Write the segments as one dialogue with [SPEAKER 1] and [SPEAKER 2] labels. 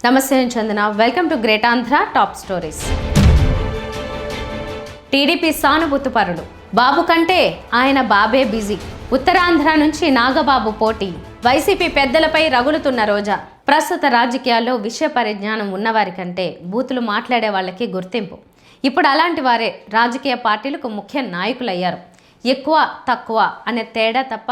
[SPEAKER 1] నమస్తే నేను Chandana. Welcome to great Andhra top stories. TDP సానుభూతి పరుడు బాబు కంటే ఆయన బాబే బిజీ. ఉత్తరాంధ్ర నుంచి నాగబాబు పోటీ. వైసీపీ పెద్దలపై రగులుతున్న రోజా. ప్రస్తుత రాజకీయాల్లో విషయ పరిజ్ఞానం ఉన్నవారి కంటే బూతులు మాట్లాడే వాళ్ళకి గుర్తింపు. ఇప్పుడు అలాంటి వారే రాజకీయ పార్టీలకు ముఖ్య నాయకులయ్యారు. ఎక్కువ తక్కువ అనే తేడా తప్ప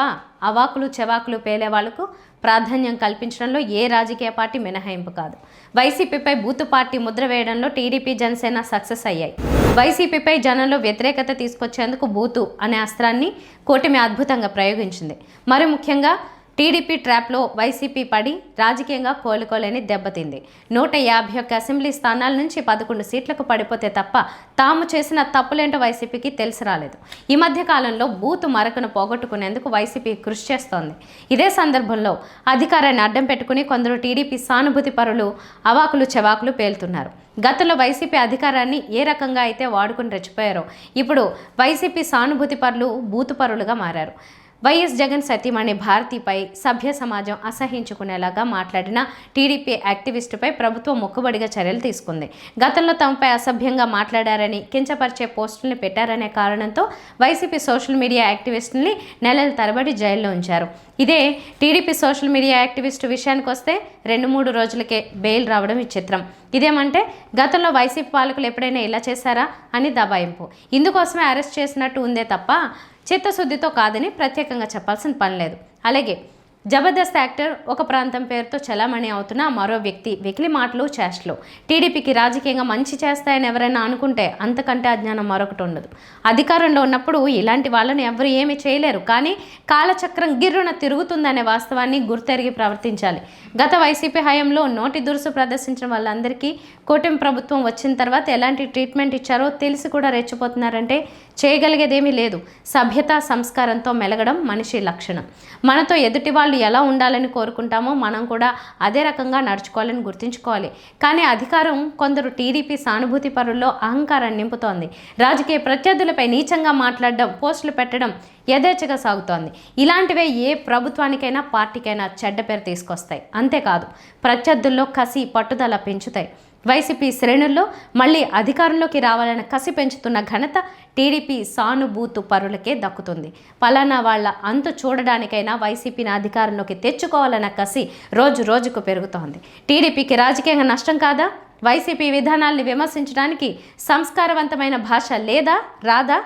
[SPEAKER 1] అవాకులు చెవాకులు పేలే వాళ్లకు ప్రాధాన్యం కల్పించడంలో ఏ రాజకీయ పార్టీ మినహాయింపు కాదు. వైసీపీపై బూతు పార్టీ ముద్ర వేయడంలో టీడీపీ జనసేన సక్సెస్ అయ్యాయి. వైసీపీపై జనంలో వ్యతిరేకత తీసుకొచ్చేందుకు బూతు అనే అస్త్రాన్ని కూటమి అద్భుతంగా ప్రయోగించింది. మరి ముఖ్యంగా టీడీపీ ట్రాప్లో వైసీపీ పడి రాజకీయంగా కోలుకోలేని దెబ్బతింది. 151 అసెంబ్లీ స్థానాల నుంచి 11 సీట్లకు పడిపోతే తప్ప తాము చేసిన తప్పులేంటో వైసీపీకి తెలిసి రాలేదు. ఈ మధ్య కాలంలో బూతు మరకను పోగొట్టుకునేందుకు వైసీపీ కృషి చేస్తోంది. ఇదే సందర్భంలో అధికారాన్ని అడ్డం పెట్టుకుని కొందరు టీడీపీ సానుభూతి పరులు అవాకులు చెవాకులు పేలుతున్నారు. గతంలో వైసీపీ అధికారాన్ని ఏ రకంగా అయితే వాడుకుని రెచ్చిపోయారో ఇప్పుడు వైసీపీ సానుభూతి పరులు బూతు పరులుగా మారారు. వైఎస్ జగన్ సతీమణి భారతిపై సభ్య సమాజం అసహించుకునేలాగా మాట్లాడిన టీడీపీ యాక్టివిస్టుపై ప్రభుత్వం మొక్కుబడిగా చర్యలు తీసుకుంది. గతంలో తమపై అసభ్యంగా మాట్లాడారని కించపరిచే పోస్టుల్ని పెట్టారనే కారణంతో వైసీపీ సోషల్ మీడియా యాక్టివిస్టుల్ని నెలల తరబడి జైల్లో ఉంచారు. ఇదే టీడీపీ సోషల్ మీడియా యాక్టివిస్టు విషయానికి వస్తే 2-3 రోజులకే బెయిల్ రావడం విచిత్రం. ఇదేమంటే గతంలో వైసీపీ పాలకులు ఎప్పుడైనా ఇలా చేశారా అని దబాయింపు. ఇందుకోసమే అరెస్ట్ చేసినట్టు ఉందే తప్ప చిత్తశుద్ధితో కాదని ప్రత్యేకంగా చెప్పాల్సిన పని లేదు. అలాగే జబర్దస్త్ యాక్టర్ ఒక ప్రాంతం పేరుతో చలామణి అవుతున్న మరో వ్యక్తి వెకిలి మాటలు చేష్టలు టీడీపీకి రాజకీయంగా మంచి చేస్తాయని ఎవరైనా అనుకుంటే అంతకంటే అజ్ఞానం మరొకటి ఉండదు. అధికారంలో ఉన్నప్పుడు ఇలాంటి వాళ్ళని ఎవరు ఏమీ చేయలేరు. కానీ కాలచక్రం గిర్రున తిరుగుతుందనే వాస్తవాన్ని గుర్తెరిగి ప్రవర్తించాలి. గత వైసీపీ హయాంలో నోటి దురుసు ప్రదర్శించిన వాళ్ళందరికీ కూటమి ప్రభుత్వం వచ్చిన తర్వాత ఎలాంటి ట్రీట్మెంట్ ఇచ్చారో తెలిసి కూడా రెచ్చిపోతున్నారంటే చేయగలిగేదేమీ లేదు. సభ్యత సంస్కారంతో మెలగడం మనిషి లక్షణం. మనతో ఎదుటి వాళ్ళు ఎలా ఉండాలని కోరుకుంటామో మనం కూడా అదే రకంగా నడుచుకోవాలని గుర్తుంచుకోవాలి. కానీ అధికారం కొందరు టీడీపీ సానుభూతి పరుల్లో అహంకారాన్ని నింపుతోంది. రాజకీయ ప్రత్యర్థులపై నీచంగా మాట్లాడడం, పోస్టులు పెట్టడం యథేచ్ఛగా సాగుతోంది. ఇలాంటివే ఏ ప్రభుత్వానికైనా పార్టీకైనా చెడ్డ పేరు తీసుకొస్తాయి. అంతేకాదు ప్రత్యర్థుల్లో కసి పట్టుదల పెంచుతాయి. వైసీపీ శ్రేణుల్లో మళ్ళీ అధికారంలోకి రావాలన్న కసి పెంచుతున్న ఘనత టీడీపీ సానుభూతు పరులకే దక్కుతుంది. పలానా వాళ్ళ అంతు చూడడానికైనా వైసీపీని అధికారంలోకి తెచ్చుకోవాలన్న కసి రోజు రోజుకు పెరుగుతోంది. టీడీపీకి రాజకీయంగా నష్టం కాదా? వైసీపీ విధానాల్ని విమర్శించడానికి సంస్కారవంతమైన భాష లేదా రాదా?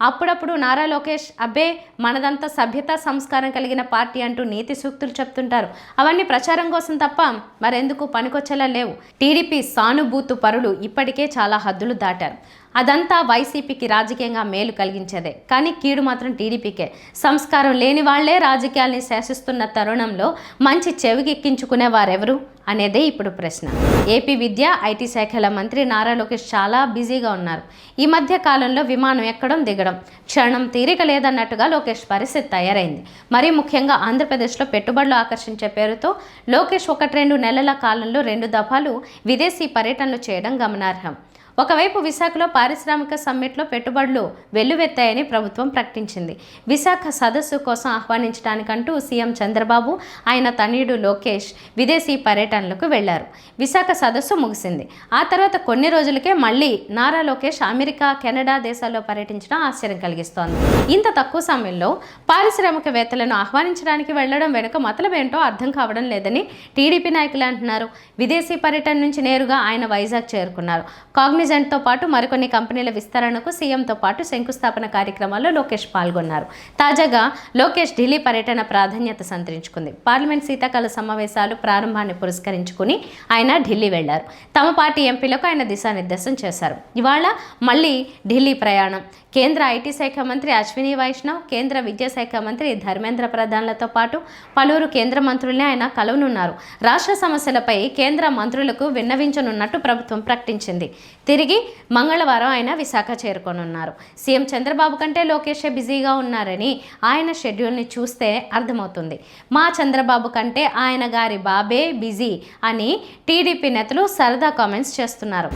[SPEAKER 1] అప్పుడప్పుడు నారా లోకేష్ అబ్బే మనదంతా సభ్యత సంస్కారం కలిగిన పార్టీ అంటూ నీతి సూక్తులు చెప్తుంటారు. అవన్నీ ప్రచారం కోసం తప్ప మరెందుకు పనికొచ్చేలా లేవు. టీడీపీ సానుభూతు పరులు ఇప్పటికే చాలా హద్దులు దాటారు. అదంతా వైసీపీకి రాజకీయంగా మేలు కలిగించేదే. కానీ కీడు మాత్రం టీడీపీకే. సంస్కారం లేని వాళ్లే రాజకీయాల్ని శాసిస్తున్న తరుణంలో మంచి చెవికెక్కించుకునే వారెవరు అనేదే ఇప్పుడు ప్రశ్న. ఏపీ విద్య, ఐటీ శాఖల మంత్రి నారా లోకేష్ చాలా బిజీగా ఉన్నారు. ఈ మధ్య కాలంలో విమానం ఎక్కడం దిగడం క్షణం తీరిక లేదన్నట్టుగా లోకేష్ పరిస్థితి తయారైంది. మరీ ముఖ్యంగా ఆంధ్రప్రదేశ్లో పెట్టుబడులు ఆకర్షించే పేరుతో లోకేష్ 1-2 నెలల కాలంలో 2 దఫాలు విదేశీ పర్యటనలు చేయడం గమనార్హం. ఒకవైపు విశాఖలో పారిశ్రామిక సమ్మిట్లో పెట్టుబడులు వెల్లువెత్తాయని ప్రభుత్వం ప్రకటించింది. విశాఖ సదస్సు కోసం ఆహ్వానించడానికంటూ సీఎం చంద్రబాబు, ఆయన తనయుడు లోకేష్ విదేశీ పర్యటనలకు వెళ్లారు. విశాఖ సదస్సు ముగిసింది. ఆ తర్వాత కొన్ని రోజులకే మళ్ళీ నారా లోకేష్ అమెరికా, కెనడా దేశాల్లో పర్యటించడం ఆశ్చర్యం కలిగిస్తోంది. ఇంత తక్కువ సమయంలో పారిశ్రామికవేత్తలను ఆహ్వానించడానికి వెళ్లడం వెనుక మతలబేంటో అర్థం కావడం లేదని టీడీపీ నాయకులు అంటున్నారు. విదేశీ పర్యటన నుంచి నేరుగా ఆయన వైజాగ్ చేరుకున్నారు. కాగ్నిజెంట్తో పాటు మరికొన్ని కంపెనీల విస్తరణకు సీఎంతో పాటు శంకుస్థాపన కార్యక్రమాల్లో లోకేష్ పాల్గొన్నారు. తాజాగా లోకేష్ ఢిల్లీ పర్యటన ప్రాధాన్యత సంతరించుకుంది. పార్లమెంట్ శీతాకాల సమావేశాలు ప్రారంభాన్ని పురస్కరించుకుని ఆయన ఢిల్లీ వెళ్లారు. తమ పార్టీ ఎంపీలకు ఆయన దిశానిర్దేశం చేశారు. ఇవాళ మళ్ళీ ఢిల్లీ ప్రయాణం. కేంద్ర ఐటీ శాఖ మంత్రి అశ్విని వైష్ణవ్, కేంద్ర విద్యాశాఖ మంత్రి ధర్మేంద్ర ప్రధాన్లతో పాటు పలువురు కేంద్ర మంత్రుల్ని ఆయన కలవనున్నారు. రాష్ట్ర సమస్యలపై కేంద్ర మంత్రులకు విన్నవించనున్నట్టు ప్రభుత్వం ప్రకటించింది. తిరిగి మంగళవారం ఆయన విశాఖ చేరుకోనున్నారు. సీఎం చంద్రబాబు కంటే లోకేషే బిజీగా ఉన్నారని ఆయన షెడ్యూల్ని చూస్తే అర్థమవుతుంది. మా చంద్రబాబు కంటే ఆయన గారి బాబే బిజీ అని టీడీపీ నేతలు సరదా కామెంట్స్ చేస్తున్నారు.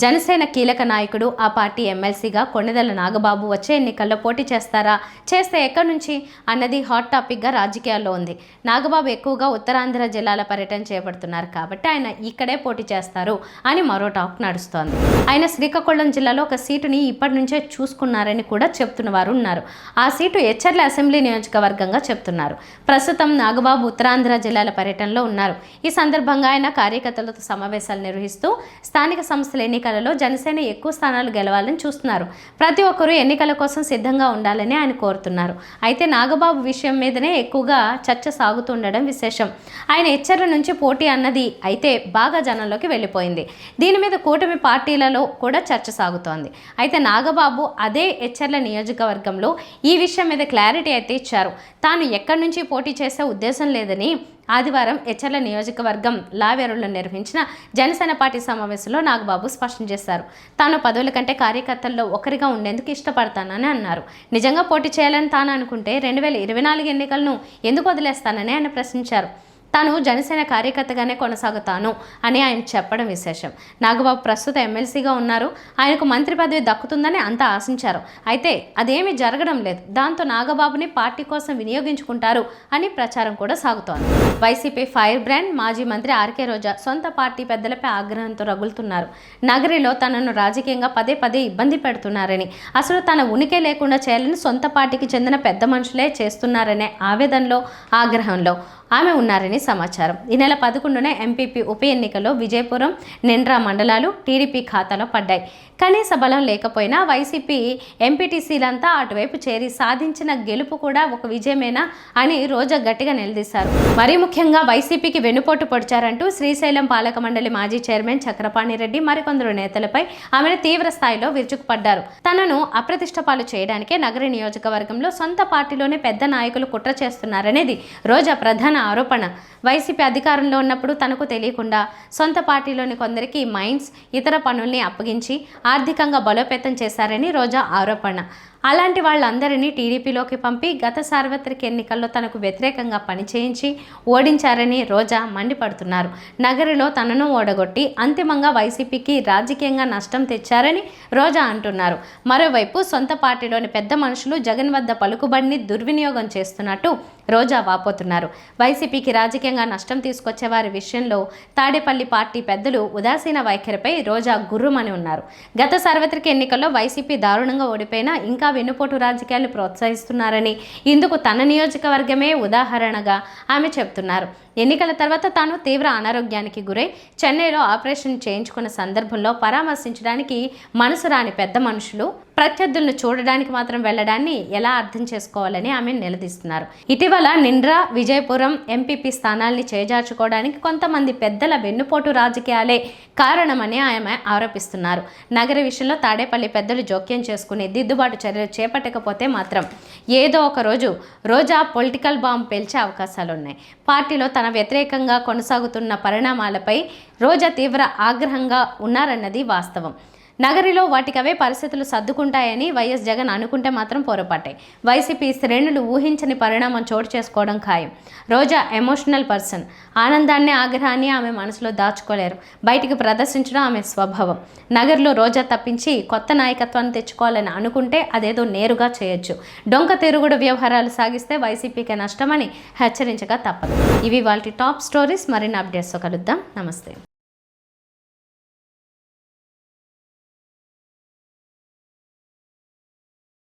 [SPEAKER 1] జనసేన కీలక నాయకుడు, ఆ పార్టీ ఎమ్మెల్సీగా కొణిదెల నాగబాబు నాగబాబు వచ్చే ఎన్నికల్లో పోటీ చేస్తారా, చేస్తే ఎక్కడి నుంచి అన్నది హాట్ టాపిక్గా రాజకీయాల్లో ఉంది. నాగబాబు ఎక్కువగా ఉత్తరాంధ్ర జిల్లాల పర్యటన చేపడుతున్నారు కాబట్టి ఆయన ఇక్కడే పోటీ చేస్తారు అని మరో టాక్ నడుస్తోంది. ఆయన శ్రీకాకుళం జిల్లాలో ఒక సీటుని ఇప్పటి నుంచే చూసుకున్నారని కూడా చెప్తున్న వారు ఉన్నారు. ఆ సీటు ఎచ్చర్ల అసెంబ్లీ నియోజకవర్గంగా చెప్తున్నారు. ప్రస్తుతం నాగబాబు ఉత్తరాంధ్ర జిల్లాల పర్యటనలో ఉన్నారు. ఈ సందర్భంగా ఆయన కార్యకర్తలతో సమావేశాలు నిర్వహిస్తూ స్థానిక సంస్థల ఎన్నికలలో జనసేన ఎక్కువ స్థానాలు గెలవాలని చూస్తున్నారు. ప్రతి ఒక్కరూ ఎన్నికల కోసం సిద్ధంగా ఉండాలని ఆయన కోరుతున్నారు. అయితే నాగబాబు విషయం మీదనే ఎక్కువగా చర్చ సాగుతుండడం విశేషం. ఆయన ఎచ్చర్ల నుంచి పోటీ అన్నది అయితే బాగా జనంలోకి వెళ్ళిపోయింది. దీని మీద కూటమి పార్టీలలో కూడా చర్చ సాగుతోంది. అయితే నాగబాబు అదే ఎచ్చర్ల నియోజకవర్గంలో ఈ విషయం మీద క్లారిటీ అయితే ఇచ్చారు. తాను ఎక్కడి నుంచి పోటీ చేసే ఉద్దేశం లేదని ఆదివారం ఎచ్చర్ల నియోజకవర్గం లావేరులో నిర్వహించిన జనసేన పార్టీ సమావేశంలో నాగబాబు స్పష్టం చేశారు. తాను పదవుల కంటే కార్యకర్తల్లో ఒకరిగా ఉండేందుకు ఇష్టపడతానని అన్నారు. నిజంగా పోటీ చేయాలని తాను అనుకుంటే 2024 ఎన్నికలను ఎందుకు వదిలేస్తానని ఆయన ప్రశ్నించారు. తాను జనసేన కార్యకర్తగానే కొనసాగుతాను అని ఆయన చెప్పడం విశేషం. నాగబాబు ప్రస్తుత ఎమ్మెల్సీగా ఉన్నారు. ఆయనకు మంత్రి పదవి దక్కుతుందని అంతా ఆశించారు. అయితే అదేమీ జరగడం లేదు. దాంతో నాగబాబుని పార్టీ కోసం వినియోగించుకుంటారు అని ప్రచారం కూడా సాగుతోంది. వైసీపీ ఫైర్ బ్రాండ్ మాజీ మంత్రి ఆర్కే రోజా సొంత పార్టీ పెద్దలపై ఆగ్రహంతో రగులుతున్నారు. నగరిలో తనను రాజకీయంగా పదే పదే ఇబ్బంది పెడుతున్నారని, అసలు తన ఉనికి లేకుండా చేయాలని సొంత పార్టీకి చెందిన పెద్ద మనుషులే చేస్తున్నారనే ఆవేదనలో, ఆగ్రహంలో ఆమె ఉన్నారని సమాచారం. ఈ నెల 11న ఎంపీపీ ఉప ఎన్నికల్లో విజయపురం, నిండ్రా మండలాలు టీడీపీ ఖాతాలో పడ్డాయి. కనీస బలం లేకపోయినా వైసీపీ ఎంపీటీసీలంతా అటువైపు చేరి సాధించిన గెలుపు కూడా ఒక విజయమేనా అని రోజా గట్టిగా నిలదీశారు. మరీ ముఖ్యంగా వైసీపీకి వెన్నుపోటు పొడిచారంటూ శ్రీశైలం పాలక మండలి మాజీ చైర్మన్ చక్రపాణి రెడ్డి మరికొందరు నేతలపై ఆమెను తీవ్ర స్థాయిలో విరుచుకుపడ్డారు. తనను అప్రతిష్ట పాలు చేయడానికే నగరి నియోజకవర్గంలో సొంత పార్టీలోనే పెద్ద నాయకులు కుట్ర చేస్తున్నారనేది రోజా ప్రధాన ఆరోపణ. వైసీపీ అధికారంలో ఉన్నప్పుడు తనకు తెలియకుండా సొంత పార్టీలోని కొందరికి మైన్స్, ఇతర పనుల్ని అప్పగించి ఆర్థికంగా బలోపేతం చేశారని రోజా ఆరోపణ. అలాంటి వాళ్ళందరినీ టీడీపీలోకి పంపి గత సార్వత్రిక ఎన్నికల్లో తనకు వ్యతిరేకంగా పనిచేయించి ఓడించారని రోజా మండిపడుతున్నారు. నగరిలో తనను ఓడగొట్టి అంతిమంగా వైసీపీకి రాజకీయంగా నష్టం తెచ్చారని రోజా అంటున్నారు. మరోవైపు సొంత పార్టీలోని పెద్ద మనుషులు జగన్ వద్ద పలుకుబడిని దుర్వినియోగం చేస్తున్నట్టు రోజా వాపోతున్నారు. వైసీపీకి రాజకీయంగా నష్టం తీసుకొచ్చే వారి విషయంలో తాడేపల్లి పార్టీ పెద్దలు ఉదాసీన వైఖరిపై రోజా గుర్రుమని ఉన్నారు. గత సార్వత్రిక ఎన్నికల్లో వైసీపీ దారుణంగా ఓడిపోయినా ఇంకా వెన్నుపోటు రాజకీయాలు ప్రోత్సహిస్తున్నారని, ఇందుకు తన నియోజకవర్గమే ఉదాహరణగా ఆమె చెబుతున్నారు. ఎన్నికల తర్వాత తాను తీవ్ర అనారోగ్యానికి గురై చెన్నైలో ఆపరేషన్ చేయించుకున్న సందర్భంలో పరామర్శించడానికి మనసు రాని పెద్ద మనుషులు ప్రత్యర్థులను చూడడానికి మాత్రం వెళ్లడాన్ని ఎలా అర్థం చేసుకోవాలని ఆమె నిలదీస్తున్నారు. ఇటీవల నిండ్రా, విజయపురం ఎంపీపీ స్థానాల్ని చేజార్చుకోవడానికి కొంతమంది పెద్దల వెన్నుపోటు రాజకీయాలే కారణమని ఆమె ఆరోపిస్తున్నారు. నగర విషయంలో తాడేపల్లి పెద్దలు జోక్యం చేసుకుని దిద్దుబాటు చర్యలు చేపట్టకపోతే మాత్రం ఏదో ఒక రోజు రోజా పొలిటికల్ బాంబ్ పేల్చే అవకాశాలున్నాయి. పార్టీలో తన వ్యతిరేకంగా కొనసాగుతున్న పరిణామాలపై రోజా తీవ్ర ఆగ్రహంగా ఉన్నారన్నది వాస్తవం. నగరిలో వాటికవే పరిస్థితులు సర్దుకుంటాయని వైఎస్ జగన్ అనుకుంటే మాత్రం పొరపాటే. వైసీపీ శ్రేణులు ఊహించని పరిణామం చోటు చేసుకోవడం ఖాయం. రోజా ఎమోషనల్ పర్సన్. ఆనందాన్ని, ఆగ్రహాన్ని ఆమె మనసులో దాచుకోలేరు. బయటికి ప్రదర్శించడం ఆమె స్వభావం. నగర్లో రోజా తప్పించి కొత్త నాయకత్వాన్ని తెచ్చుకోవాలని అనుకుంటే అదేదో నేరుగా చేయొచ్చు. డొంక తిరుగుడు వ్యవహారాలు సాగిస్తే వైసీపీకి నష్టమని హెచ్చరించగా తప్పదు. ఇవి వాళ్ళ టాప్ స్టోరీస్. మరిన్ని అప్డేట్స్తో కలుద్దాం. నమస్తే.